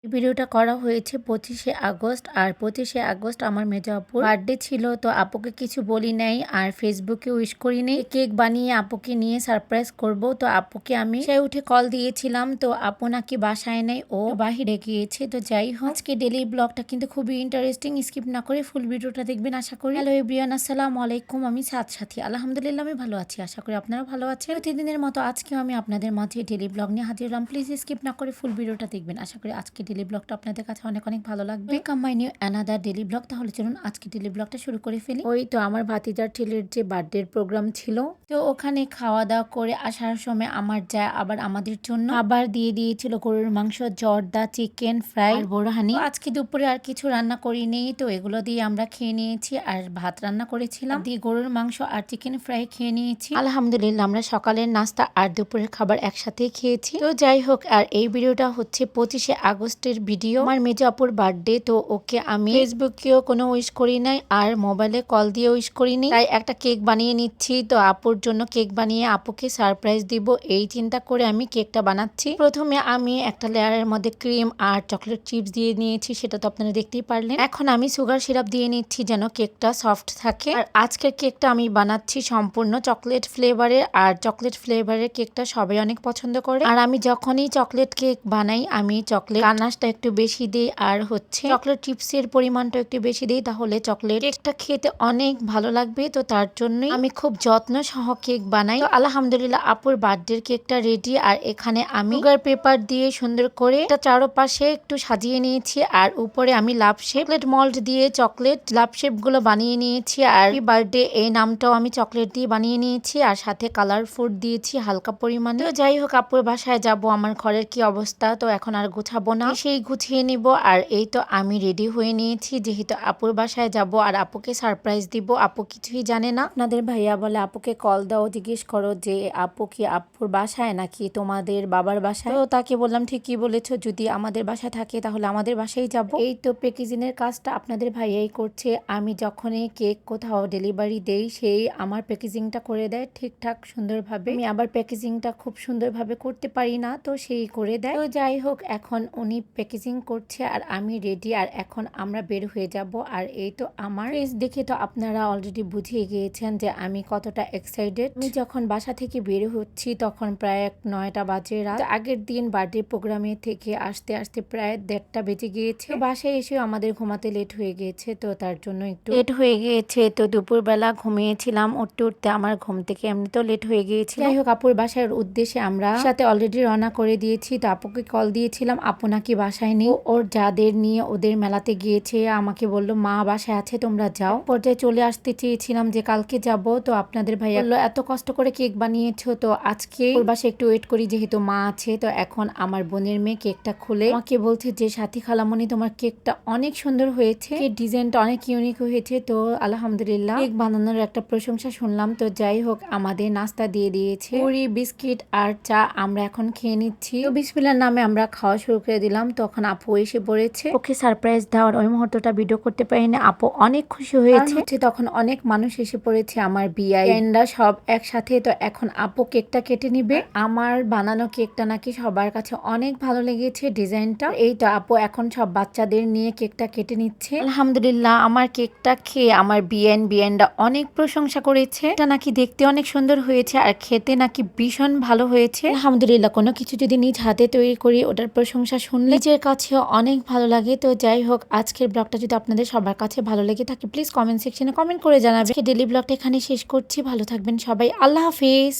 এই ভিডিওটা করা হয়েছে 25শে আগস্ট। আর 25শে আগস্ট আমার মেজো আপুর বার্থডে ছিল। তো আপুকে কিছু বলি নাই আর ফেসবুকে উইশ করি নাই। কেক বানিয়ে আপুকে নিয়ে সারপ্রাইজ করব। তো আপুকে আমি সে উঠে কল দিয়েছিলাম। তো আপু নাকি বাসায় নেই, ও বাহিরে গিয়েছে। তো যাই হোক, আজকে ডেইলি ব্লগটা কিন্তু খুবই ইন্টারেস্টিং। স্কিপ না করে ফুল ভিডিওটা দেখবেন আশা করি। হ্যালো এভরিওয়ান, আসসালামু আলাইকুম। আমি সাথী। আলহামদুলিল্লাহ আমি ভালো আছি, আশা করি আপনারা ভালো আছেন। প্রতিদিনের মতো আজকেও আমি আপনাদের মাঝে ডেইলি ব্লগ নিয়ে হাজির হলাম। প্লিজ স্কিপ না করে ফুল ভিডিওটা দেখবেন, আশা করি আজকে ডেইলি ব্লগটা আপনাদের কাছে অনেক অনেক ভালো লাগবে। Welcome my new another daily blog. তাহলে চলুন আজকে ডেইলি ব্লগটা শুরু করে ফেলি। ওই তো আমার ভাতিজার ছেলের যে বার্থডে প্রোগ্রাম ছিল, তো ওখানে খাওয়া দাওয়া করে আসার সময় আমার যা আবার আমাদের জন্য খাবার দিয়ে দিয়েছিল গরুর মাংস, জর্দা, চিকেন ফ্রাই আর বোরহানি। আজকে দুপুরে আর কিছু রান্না করিনি, তো এগুলো দিয়ে আমরা খেয়ে নিয়েছি। আর ভাত রান্না করেছিলাম দিয়ে গরুর মাংস আর চিকেন ফ্রাই খেয়ে নিয়েছি। আলহামদুলিল্লাহ আমরা সকালের নাস্তা আর দুপুরের খাবার একসাথেই খেয়েছি। তো যাই হোক, আর এই ভিডিওটা হচ্ছে 25শে আগস্টের ভিডিও। আমার মেজো আপুর বার্থডে, তো ওকে আমি ফেসবুকেও কোনো উইশ করি নাই আর মোবাইলে কল দিয়ে উইশ করিনি। তাই একটা কেক বানিয়ে নিচ্ছি। তো আপুর জন্য কেক বানিয়ে আপুকে সারপ্রাইজ দিব, এই চিন্তা করে আমি কেকটা বানাচ্ছি। প্রথমে আমি একটা লেয়ারের মধ্যে ক্রিম আর চকলেট চিপস দিয়ে নিয়েছি, সেটা তো আপনারা দেখতেই পারলেন। এখন আমি সুগার সিরাপ দিয়ে নিচ্ছি যেন কেকটা সফট থাকে। আর আজকের কেকটা আমি বানাচ্ছি সম্পূর্ণ চকলেট ফ্লেভারের। আর চকলেট ফ্লেভারের কেকটা সবাই অনেক পছন্দ করে। আর আমি যখনই চকলেট কেক বানাই আমি চকলেট গানাশটা একটু বেশি দিই আর হচ্ছে চকলেট চিপসের পরিমাণটা একটু বেশি দিই, তাহলে চকলেট কেকটা খেতে অনেক ভালো লাগবে। তো তার জন্যই আমি খুব যত্ন সহ কেক বানাই। তো আলহামদুলিল্লাহ আপুর বার্থডের কেকটা রেডি। আর এখানে আমি সুগার পেপার দিয়ে সুন্দর করে এটা চারপাশে একটু সাজিয়ে নিয়েছি। আর উপরে আমি লাভ শেপ চকলেট মল্ড দিয়ে চকলেট লাভ শেপ গুলো বানিয়ে নিয়েছি। আর বার্থডে এই নামটাও আমি চকলেট দিয়ে বানিয়ে নিয়েছি আর সাথে কালার ফুড দিয়েছি হালকা পরিমাণে। তো যাই হোক, আপুর বাসায় যাব, আমার ঘরের কি অবস্থা, তো এখন আর গুছাবো না, সেই গুছিয়ে নিব। আর এই তো আমি রেডি হয়ে নিয়েছি, যেহেতু আপুর বাসায় যাব আর আপুকে সারপ্রাইজ দিব। আপু কিছুই জানে না। আপনাদের ভাইয়া বলে আপুকে কল দাও, জিজ্ঞেস করো যে আপু কি আপুর বাসায় নাকি তোমাদের বাবার বাসায়। তো তাকে বললাম ঠিকই বলেছো, যদি আমাদের বাসায় থাকে তাহলে আমাদের বাসায় যাব। এই তো প্যাকেজিংয়ের কাজটা আপনাদের ভাইয়াই করছে। আমি যখনই কেক কোথাও ডেলিভারি দেই সেই আমার প্যাকেজিংটা করে দেয় ঠিকঠাক সুন্দরভাবে। আমি আবার প্যাকেজিংটা খুব সুন্দরভাবে করতে পারি না, তো সেই করে দেয়। তো যাই হোক, এখন উনি প্যাকেজিং করছে আর আমি রেডি। আর এখন আমরা বের হয়ে যাব। আর এই তো আমার ফেস দেখে তো আপনারা অলরেডি বুঝিয়ে গিয়েছেন যে আমি কতটা এক্সাইটেড। আমি যখন বাসা থেকে বের হচ্ছি তখন প্রায় 9টা বাজে রাত। আগের দিন বার্থডে প্রোগ্রামে থেকে আসতে আসতে প্রায় 1:30টা বেজে গিয়েছে। বাসায় এসেও আমাদের ঘুমাতে লেট হয়ে গিয়েছে, তো তার জন্য একটু লেট হয়ে গিয়েছে। তো দুপুরবেলা ঘুমিয়েছিলাম, উঠতে উঠতে আমার ঘুম থেকে এমনিতেও লেট হয়ে গিয়েছিল। যাই হোক, আপুর বাসার উদ্দেশ্যে আমরা সাথে অলরেডি রওনা করে দিয়েছি। তো আপুকে কল দিয়েছিলাম, আপু নাকি বাসায় নেই, ওর যাদের নিয়ে ওদের মেলাতে গিয়েছে। আমাকে বললো মা বাসায় আছে, তোমরা যাও। পর্যায়ে চলে আসতে চেয়েছিলাম যে কালকে যাব। তো আপনাদের ভাইয়া বললো এত কষ্ট করে কেক বানিয়েছো, তো আজকে ওর বাসায় একটু ওয়েট করি যেহেতু মা আছে। তো এখন আমার বোনের মেয়ে কেকটা খুলে আমাকে বলছে যে সাথী খালামণি তোমার কেকটা অনেক সুন্দর হয়েছে, ডিজাইনটা অনেক ইউনিক হয়েছে। তো আলহামদুলিল্লাহ কেক বানানোর একটা প্রশংসা শুনলাম। তো যাই হোক, আমাদের নাস্তা দিয়ে দিয়েছে পুরি, বিস্কিট আর চা। আমরা এখন খেয়ে নিচ্ছি। তো বিসমিল্লাহর নামে আমরা খাওয়া শুরু করে দিলাম। তখন আপু এসে পড়েছে, ওকে সারপ্রাইজ দেওয়ার ওই মুহূর্তটা ভিডিও করতে পারিনি। আপু অনেক খুশি হয়েছে। তখন অনেক মানুষ এসে পড়েছে, আমার বিয়াই ফ্রেন্ডরা সব একসাথে। তো এখন আপু কেকটা কেটে নিবে। আমার বানানো কেকটা নাকি সবার কাছে অনেক ভালো লেগেছে ডিজাইনটা। এই তো আপু এখন সব বাচ্চাদের নিয়ে কেকটা কেটে নিচ্ছে। আলহামদুলিল্লাহ আমার কেকটা খেয়ে আমার বিয়ানরা অনেক প্রশংসা করেছে। এটা নাকি দেখতে অনেক সুন্দর হয়েছে আর খেতে নাকি ভীষণ ভালো হয়েছে। আলহামদুলিল্লাহ, কোনো কিছু যদি নিজ হাতে তৈরি করি ওটার প্রশংসা শুনলে নিজের কাছেও অনেক ভালো লাগে। তো যাই হোক, আজকের ব্লগটা যদি আপনাদের সবার কাছে ভালো লেগে থাকে প্লিজ কমেন্ট সেকশনে কমেন্ট করে জানাবেন। ডেইলি ব্লগটা এখানে শেষ করছি। ভালো থাকবেন সবাই, আল্লাহ হাফিজ।